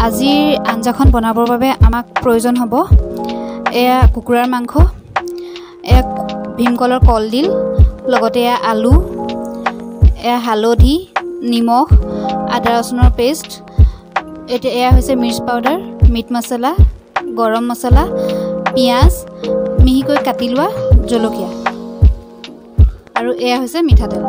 আজিৰ আঞ্জাখন বনাবৰ বাবে আমাক প্ৰয়োজন হ'ব এয়া কুকুৰাৰ মাংস, এয়া ভীমকলৰ কলডিল, লগতে এয়া আলু, এয়া হালধি, নিমখ, আদা ৰচুনৰ পেষ্ট, এতিয়া এয়া হৈছে মিৰ্চ পাউডাৰ, মিট মছলা, গৰম মছলা, পিঁয়াজ, মিহিকৈ কাটি লোৱা জলকীয়া, আৰু এয়া হৈছে মিঠাতেল।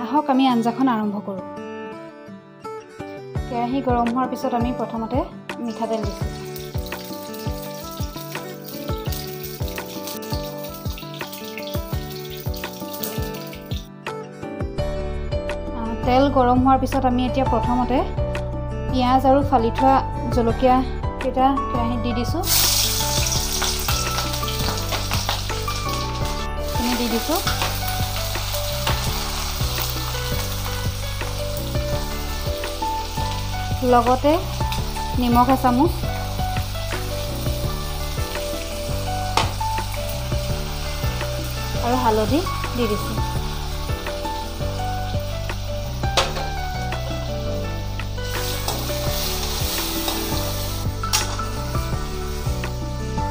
আহক আমি আঞ্জাখন আৰম্ভ কৰোঁ। কেৰাহী গৰম হোৱাৰ পিছত আমি প্ৰথমতে মিঠাতেল দিছোঁ। তেল গৰম হোৱাৰ পিছত আমি এতিয়া প্ৰথমতে পিঁয়াজ আৰু ফালি থোৱা জলকীয়া কেইটা কেৰাহীত দি দিছোঁ। দি দিছোঁ। লগতে নিমখ এচামুচ, আৰু হালধি দি দিছোঁ।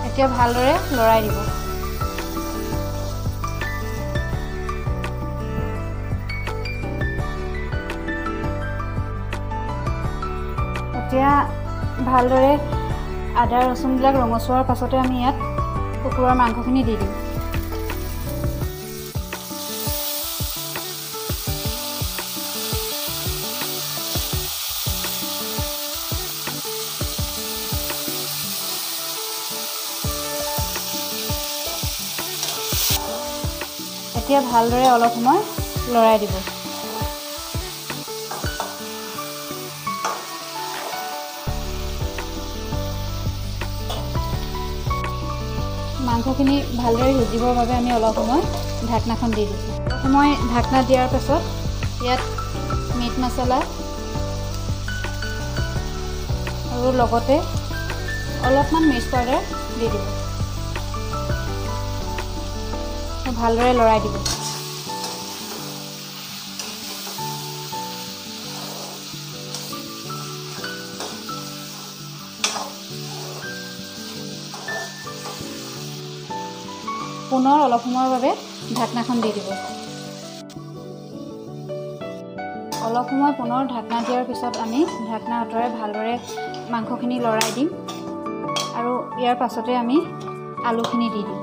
এতিয়া ভালদৰে লৰাই দিব। এতিয়া ভালদৰে আদা ৰচুনবিলাক ৰঙচুৱাৰ পাছতে আমি ইয়াত কুকুৰাৰ মাংসখিনি দি দিম। এতিয়া ভালদৰে অলপ সময় লৰাই দিব। মাংসখিনি ভালদৰে সিজিবৰ বাবে আমি অলপ সময় ঢাকনাখন দি দিছোঁ। অলপ সময় ঢাকনা দিয়াৰ পাছত ইয়াত মিট মছলা আৰু লগতে অলপমান মিৰ্চ পাউডাৰ দি দিব। ভালদৰে লৰাই দিব। পুনৰ অলপ সময়ৰ বাবে ঢাকনাখন দি দিব। অলপ সময় পুনৰ ঢাকনা দিয়াৰ পিছত আমি ঢাকনা আঁতৰাই ভালদৰে মাংসখিনি লৰাই দিম, আৰু ইয়াৰ পাছতে আমি আলুখিনি দি দিম।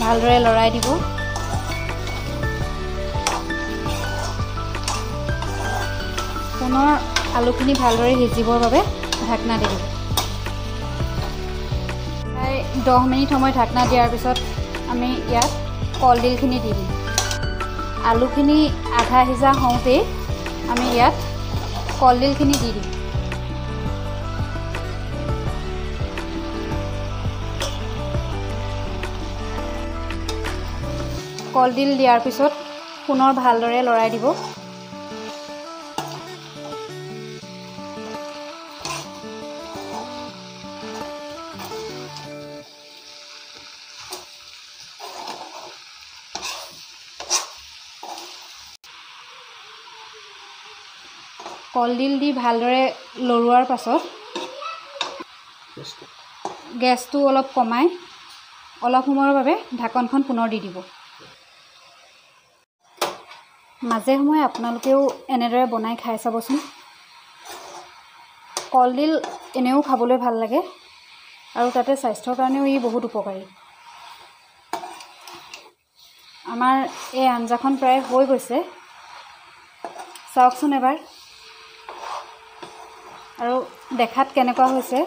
ভালদৰে লৰাই দিব। পুনৰ আলুখিনি ভালদৰে সিজিবৰ বাবে ঢাকনা দি দিব। প্ৰায় 10 মিনিট সময় ঢাকনা দিয়াৰ পিছত আমি ইয়াত কলডিলখিনি দি দিম। আলুখিনি আধা সিজা হওঁতেই আমি ইয়াত কলডিলখিনি দি দিম। কলডিল দিয়াৰ পিছত পুনৰ ভালদৰে লৰাই দিব। কলডিল দি ভালদৰে লৰোৱাৰ পাছত গেছটো অলপ কমাই অলপ সময়ৰ বাবে ঢাকনখন পুনৰ দি দিব। মাজে সময়ে আপোনালোকেও এনেদৰে বনাই খাই চাবচোন। কলডিল এনেও খাবলৈ ভাল লাগে, আৰু তাতে স্বাস্থ্যৰ কাৰণেও ই বহুত উপকাৰী। আমাৰ এই আঞ্জাখন প্ৰায় হৈ গৈছে, চাওকচোন এবাৰ। আৰু দেখাত কেনেকুৱা হৈছে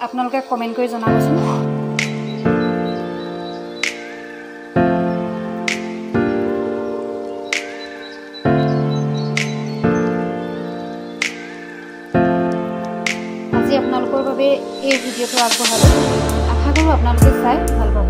আপোনালোকে কমেণ্ট কৰি জনাবচোন। আজি আপোনালোকৰ বাবে এই ভিডিঅ'টো আগবঢ়ালোঁ। আশা কৰোঁ আপোনালোকে চাই ভাল পাব।